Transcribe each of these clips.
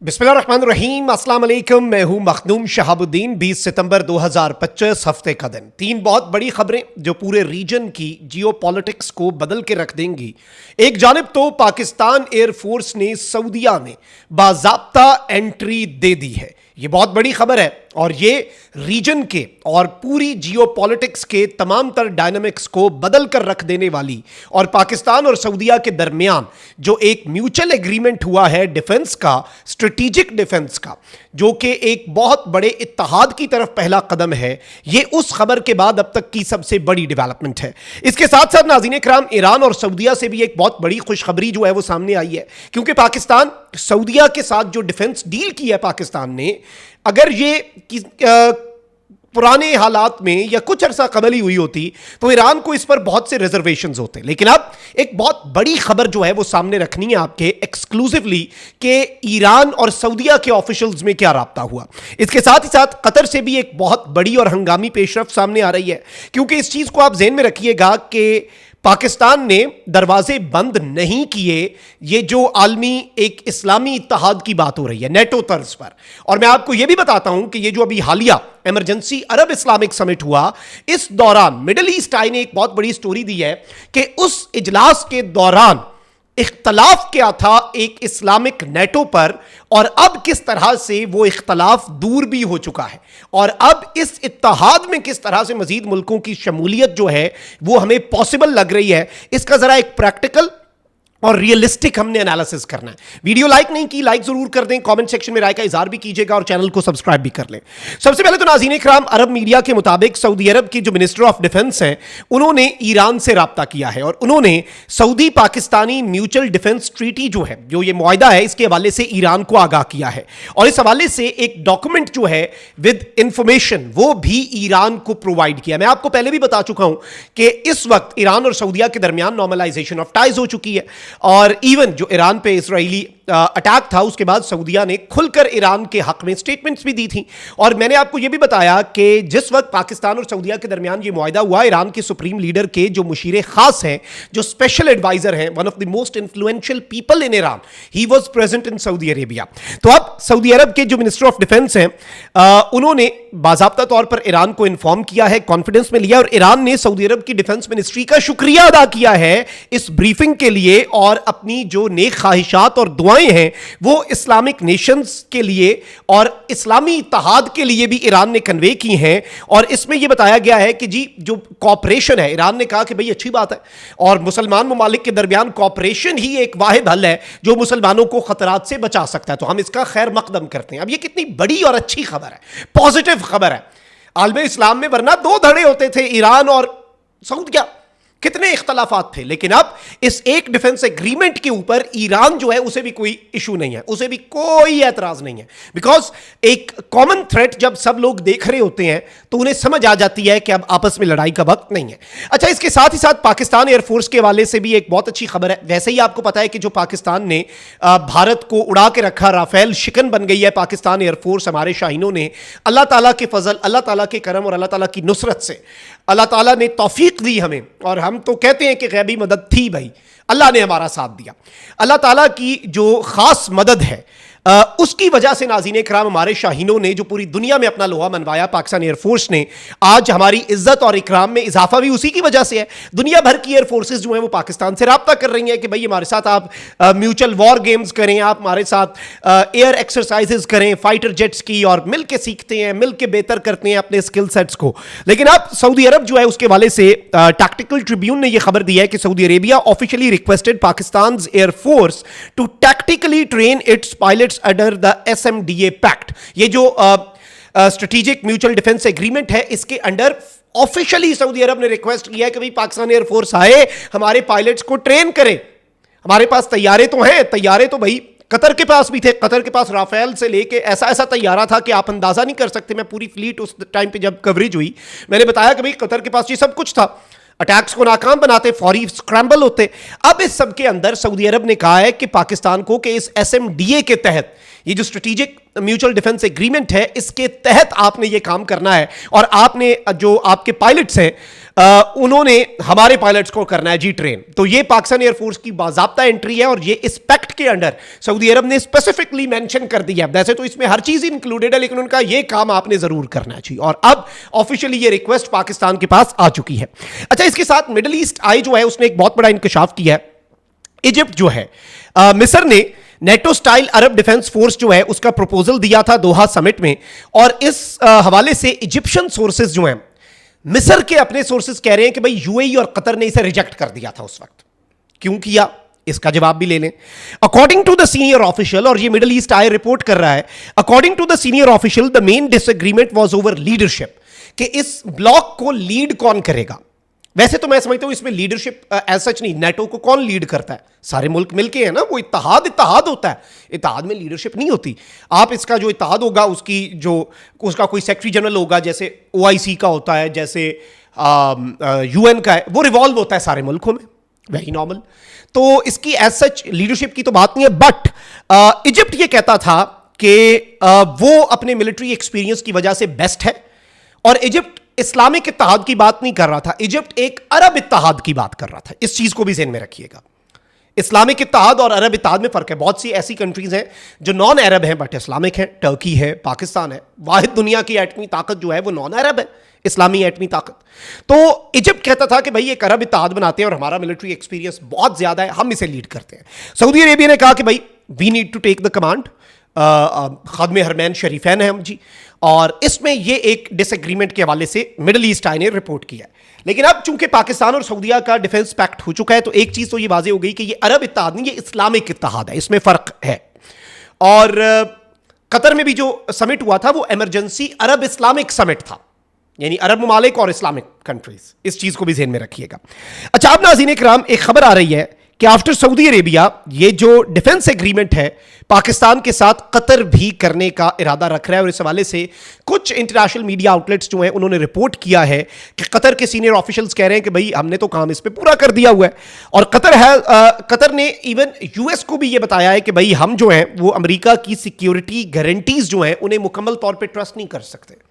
बिस्मिल्लाहिर्रहमानिर्रहीम, अस्सलाम वालेकुम। मैं हूं मखदूम शहाबुद्दीन। 20 सितंबर 2025 हफ्ते का दिन। तीन बहुत बड़ी खबरें जो पूरे रीजन की जियो पॉलिटिक्स को बदल के रख देंगी। एक जानिब तो पाकिस्तान एयरफोर्स ने सऊदीया में बाज़ाब्ता एंट्री दे दी है, ये बहुत बड़ी खबर है और ये रीजन के और पूरी जियो पॉलिटिक्स के तमाम तर डायनामिक्स को बदल कर रख देने वाली, और पाकिस्तान और सऊदीया के दरमियान जो एक म्यूचुअल एग्रीमेंट हुआ है डिफेंस का, स्ट्रेटेजिक डिफेंस का, जो कि एक बहुत बड़े इत्तेहाद की तरफ पहला कदम है, ये उस खबर के बाद अब तक की सबसे बड़ी डेवलपमेंट है। इसके साथ साथ नाज़रीन इकराम, ईरान और सऊदीया से भी एक बहुत बड़ी खुशखबरी जो है वो सामने आई है, क्योंकि पाकिस्तान सऊदीया के साथ जो डिफेंस डील की है पाकिस्तान ने, अगर ये पुराने हालात में या कुछ अरसा कबल ही हुई होती तो ईरान को इस पर बहुत से रिजर्वेशंस होते। लेकिन अब एक बहुत बड़ी खबर जो है वो सामने रखनी है आपके एक्सक्लूसिवली कि ईरान और सऊदीया के ऑफिशियल्स में क्या राब्ता हुआ। इसके साथ ही साथ कतर से भी एक बहुत बड़ी और हंगामी पेशरफ सामने आ रही है, क्योंकि इस चीज को आप ज़हन में रखिएगा कि पाकिस्तान ने दरवाजे बंद नहीं किए। ये जो आलमी एक इस्लामी इत्तेहाद की बात हो रही है नेटो तर्ज पर, और मैं आपको यह भी बताता हूं कि ये जो अभी हालिया इमरजेंसी अरब इस्लामिक समिट हुआ, इस दौरान मिडिल ईस्ट आई ने एक बहुत बड़ी स्टोरी दी है कि उस इजलास के दौरान इख्तलाफ क्या था एक इस्लामिक नेटो पर, और अब किस तरह से वो इख्तलाफ दूर भी हो चुका है, और अब इस इत्तेहाद में किस तरह से मजीद मुल्कों की शमूलियत जो है वो हमें पॉसिबल लग रही है। इसका जरा एक प्रैक्टिकल और रियलिस्टिक हमने एनालिसिस करना है। वीडियो लाइक नहीं की, लाइक जरूर कर दें, कमेंट सेक्शन में राय का इजहार भी कीजिएगा और चैनल को सब्सक्राइब भी कर लें। सबसे पहले तो नाज़रीन इकराम, अरब मीडिया के मुताबिक सऊदी अरब के जो मिनिस्टर ऑफ डिफेंस हैं उन्होंने ईरान से राब्ता किया है और उन्होंने Saudi Pakistani mutual defence treaty जो है, जो ये मुआहिदा है, इसके हवाले से ईरान को आगाह किया है, और इस हवाले से एक डॉक्यूमेंट जो है विद इंफॉर्मेशन वो भी ईरान को प्रोवाइड किया। मैं आपको पहले भी बता चुका हूं कि इस वक्त ईरान और सऊदीया के दरमियान नॉर्मलाइजेशन ऑफ टाइज हो चुकी है, और इवन जो ईरान पे इसराइली अटैक था उसके बाद सऊदीया ने खुलकर ईरान के हक में स्टेटमेंट्स भी दी थी। और मैंने आपको यह भी बताया कि जिस वक्त पाकिस्तान और सऊदीया के दरमियान ये मुआहिदा हुआ, ईरान के सुप्रीम लीडर के जो मुशीर खास हैं, जो स्पेशल एडवाइजर हैं, one of the most influential people in Iran, he was present in Saudi Arabia. तो अब सऊदी अरब के जो मिनिस्टर ऑफ डिफेंस हैं उन्होंने बाज़ाब्ता तौर पर ईरान को इन्फॉर्म किया है, कॉन्फिडेंस में लिया, और ईरान ने सऊदी अरब की डिफेंस मिनिस्ट्री का शुक्रिया अदा किया है इस ब्रीफिंग के लिए, और अपनी जो नेक ख्वाहिशात और दुआएं हैं वो इस्लामिक नेशंस के लिए और इस्लामी इत्तेहाद के लिए भी ईरान ने कन्वे की हैं। और इसमें यह बताया गया है कि जी जो कॉपरेशन है, ईरान ने कहा कि भाई अच्छी बात है, और मुसलमान ममालिक के दरमियान कॉपरेशन ही एक वाहिद हल है जो मुसलमानों को खतरात से बचा सकता है, तो हम इसका खैर मकदम करते हैं। अब ये कितनी बड़ी और अच्छी खबर है, पॉजिटिव खबर है आलम इस्लाम में, वरना दो धड़े होते थे ईरान और सऊदीया, कितने इख्तलाफात थे। लेकिन अब इस एक डिफेंस एग्रीमेंट के ऊपर ईरान जो है उसे भी कोई इशू नहीं है, उसे भी कोई एतराज नहीं है, बिकॉज एक कॉमन थ्रेट जब सब लोग देख रहे होते हैं तो उन्हें समझ आ जाती है कि अब आपस में लड़ाई का वक्त नहीं है। अच्छा, इसके साथ ही साथ पाकिस्तान एयरफोर्स के हवाले से भी एक बहुत अच्छी खबर है। वैसे ही आपको पता है कि जो पाकिस्तान ने भारत को उड़ा के रखा, राफेल शिकन बन गई है पाकिस्तान एयरफोर्स, हमारे शाहीनों ने अल्लाह ताला के फजल, अल्लाह ताला के करम और अल्लाह ताला की नुसरत से अल्लाह ताला ने तौफीक दी हमें, और हम तो कहते हैं कि गैबी मदद थी, भाई अल्लाह ने हमारा साथ दिया। अल्लाह ताला की जो खास मदद है उसकी वजह से नाज़रीन इकराम, हमारे शाहीनों ने जो पूरी दुनिया में अपना लोहा मनवाया, पाकिस्तान एयरफोर्स ने, आज हमारी इज्जत और इकराम में इजाफा भी उसी की वजह से है। दुनिया भर की एयरफोर्सेज जो हैं वो पाकिस्तान से राब्ता कर रही हैं कि भाई हमारे साथ आप म्यूचुअल वॉर गेम्स करें, आप हमारे साथ एयर एक्सरसाइजेज करें फाइटर जेट्स की, और मिल के सीखते हैं, मिल के बेहतर करते हैं अपने स्किल सेट्स को। लेकिन अब सऊदी अरब जो है उसके वाले से टैक्टिकल ट्रिब्यून ने यह खबर दी है कि Saudi Arabia officially requested Pakistan air force to tactically train its pilots under the SMDA pact. ये जो स्ट्रेटेजिक म्यूचुअल डिफेंस एग्रीमेंट है, इसके अंडर ऑफिशियली सऊदी अरब ने रिक्वेस्ट किया है कि भाई पाकिस्तान एयरफोर्स आए, हमारे पायलट्स को ट्रेन करे। हमारे पास तैयारे तो हैं, तैयारे तो भाई कतर के पास भी थे, कतर के पास राफेल से लेके ऐसा ऐसा तैयारा था कि आप अंदाजा नहीं कर सकते। मैं पूरी फ्लीट उस टाइम पे जब कवरेज हुई, मैंने बताया कि भाई कतर के पास ये सब कुछ था, अटैक्स को नाकाम बनाते, फौरी स्क्रैम्बल होते। अब इस सब के अंदर सऊदी अरब ने कहा है कि पाकिस्तान को कि इस SMDA के तहत, ये जो स्ट्रेटेजिक म्यूचुअल डिफेंस एग्रीमेंट है, इसके तहत आपने ये काम करना है, और आपने जो आपके पायलट्स हैं उन्होंने हमारे पायलट्स को करना है जी ट्रेन। तो ये पाकिस्तान एयरफोर्स की बाज़ाब्ता एंट्री है और ये इस पैक्ट के अंडर सऊदी अरब ने स्पेसिफिकली मेंशन कर दिया है। वैसे तो इसमें हर चीज इंक्लूडेड है, लेकिन उनका ये काम आपने जरूर करना चाहिए और अब ऑफिशियली ये रिक्वेस्ट पाकिस्तान के पास आ चुकी है। अच्छा, इसके साथ मिडिल ईस्ट आई जो है उसने एक बहुत बड़ा इंकशाफ किया है। इजिप्ट जो है, मिस्र ने नेटो स्टाइल अरब डिफेंस फोर्स जो है उसका प्रपोजल दिया था दोहा समिट में, और इस हवाले से इजिप्शियन सोर्सेज जो हैं, मिस्र के अपने सोर्सेज कह रहे हैं कि भाई यूएई और कतर ने इसे रिजेक्ट कर दिया था उस वक्त। क्यों किया, इसका जवाब भी ले लें। According to the senior official, और ये मिडिल ईस्ट आई रिपोर्ट कर रहा है, according to the senior official the main disagreement was over leadership, कि इस ब्लॉक को लीड कौन करेगा। वैसे तो मैं समझता हूं इसमें लीडरशिप एज सच नहीं, नेटो को कौन लीड करता है, सारे मुल्क मिलके हैं ना, वो इत्तेहाद होता है, इत्तेहाद में लीडरशिप नहीं होती। आप इसका जो इत्तेहाद होगा उसका कोई सेक्रेटरी जनरल होगा, जैसे ओआईसी का होता है, जैसे यूएन का है, वो रिवॉल्व होता है सारे मुल्कों में, वेरी नॉर्मल। तो इसकी एज सच लीडरशिप की तो बात नहीं है, बट इजिप्ट ये कहता था कि वो अपने मिलिट्री एक्सपीरियंस की वजह से बेस्ट है, और इजिप्ट इस्लामिक इत्तेहाद की बात नहीं कर रहा था, इजिप्ट एक अरब इत्तेहाद की बात कर रहा था। इस चीज को भी ज़हन में रखिएगा, इस्लामिक इत्तेहाद और अरब इत्तेहाद में फर्क है। बहुत सी ऐसी कंट्रीज हैं जो नॉन अरब हैं बट इस्लामिक हैं, टर्की है, पाकिस्तान है। वाहिद दुनिया की एटमी ताकत जो है वो नॉन अरब है, इस्लामी एटमी ताकत। तो इजिप्ट कहता था कि भाई एक अरब इत्तेहाद बनाते हैं और हमारा मिलिट्री एक्सपीरियंस बहुत ज्यादा है, हम इसे लीड करते हैं। सऊदी अरेबिया ने कहा कि भाई we need to take the command, खादमे हरमैन शरीफैन है हम जी, और इसमें ये एक डिसएग्रीमेंट के हवाले से मिडिल ईस्ट आई ने रिपोर्ट किया है। लेकिन अब चूंकि पाकिस्तान और सऊदीया का डिफेंस पैक्ट हो चुका है, तो एक चीज तो ये वाज़ेह हो गई कि ये अरब इत्तेहाद नहीं, ये इस्लामिक इत्तेहाद है, इसमें फर्क है। और कतर में भी जो समिट हुआ था वो इमरजेंसी अरब इस्लामिक समिट था, यानी अरब ममालिक और इस्लामिक कंट्रीज, इस चीज को भी ज़हन में रखिएगा। अच्छा, अब नाज़रीन इकराम, एक खबर आ रही है कि आफ्टर सऊदी अरेबिया ये जो डिफेंस एग्रीमेंट है पाकिस्तान के साथ कतर भी करने का इरादा रख रहा है, और इस हवाले से कुछ इंटरनेशनल मीडिया आउटलेट्स जो हैं उन्होंने रिपोर्ट किया है कि कतर के सीनियर ऑफिशियल्स कह रहे हैं कि भाई हमने तो काम इस पे पूरा कर दिया हुआ है। और कतर ने इवन यूएस को भी ये बताया है कि भाई हम जो हैं वो अमेरिका की सिक्योरिटी गारंटीज जो हैं उन्हें मुकम्मल तौर पर ट्रस्ट नहीं कर सकते।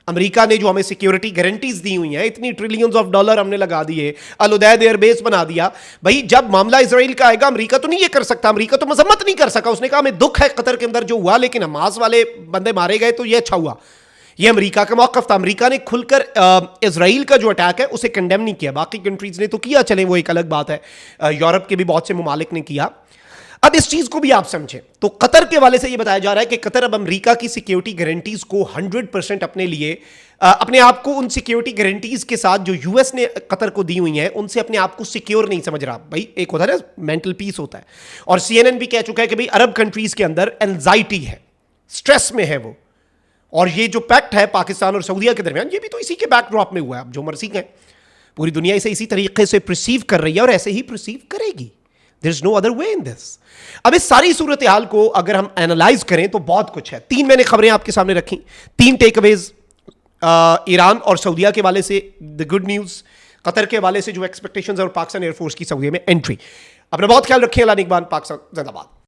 अमेरिका ने जो हमें सिक्योरिटी गारंटीज दी हुई हैं, इतनी ट्रिलियंस ऑफ डॉलर हमने लगा दिए, अल उदैद एयरबेस बना दिया, भाई जब मामला इजराइल का आएगा अमेरिका तो नहीं ये कर सकता, अमेरिका तो मजम्मत नहीं कर सका। उसने कहा हमें दुख है कतर के अंदर जो हुआ, लेकिन हमास वाले बंदे मारे गए तो ये अच्छा हुआ। ये अमेरिका का मौकफ था। अमेरिका ने खुलकर इजराइल का जो अटैक है उसे कंडेम नहीं किया, बाकी कंट्रीज ने तो किया, चले वो एक अलग बात है, यूरोप के भी बहुत से ममालिक ने किया। अब इस चीज को भी आप समझें तो कतर के वाले से यह बताया जा रहा है कि कतर अब अमेरिका की सिक्योरिटी गारंटीज को 100% अपने लिए, अपने आप को उन सिक्योरिटी गारंटीज के साथ जो यूएस ने कतर को दी हुई हैं उनसे अपने आप को सिक्योर नहीं समझ रहा। भाई एक होता है ना मेंटल पीस होता है, और सीएनएन भी कह चुका है कि भाई अरब कंट्रीज के अंदर एंजाइटी है, स्ट्रेस में है वो, और ये जो पैक्ट है पाकिस्तान और सऊदीया के दरमियान ये भी तो इसी के बैकड्रॉप में हुआ है। अब जो मर्जी है, पूरी दुनिया इसे इसी तरीके से प्रिसीव कर रही है और ऐसे ही प्रिसीव करेगी। There is no other way in this. अब इस सारी सूरत हाल को अगर हम एनालाइज करें तो बहुत कुछ है। 3 मैंने खबरें आपके सामने रखी, 3 टेकअवेज, ईरान और सऊदीया के वाले से द गुड न्यूज, कतर के वाले से जो एक्सपेक्टेशंस और पाकिस्तान एयरफोर्स की सऊदीया में एंट्री। अपना बहुत ख्याल रखें। अल्लाह निगहबान, पाकिस्तान जिंदाबाद।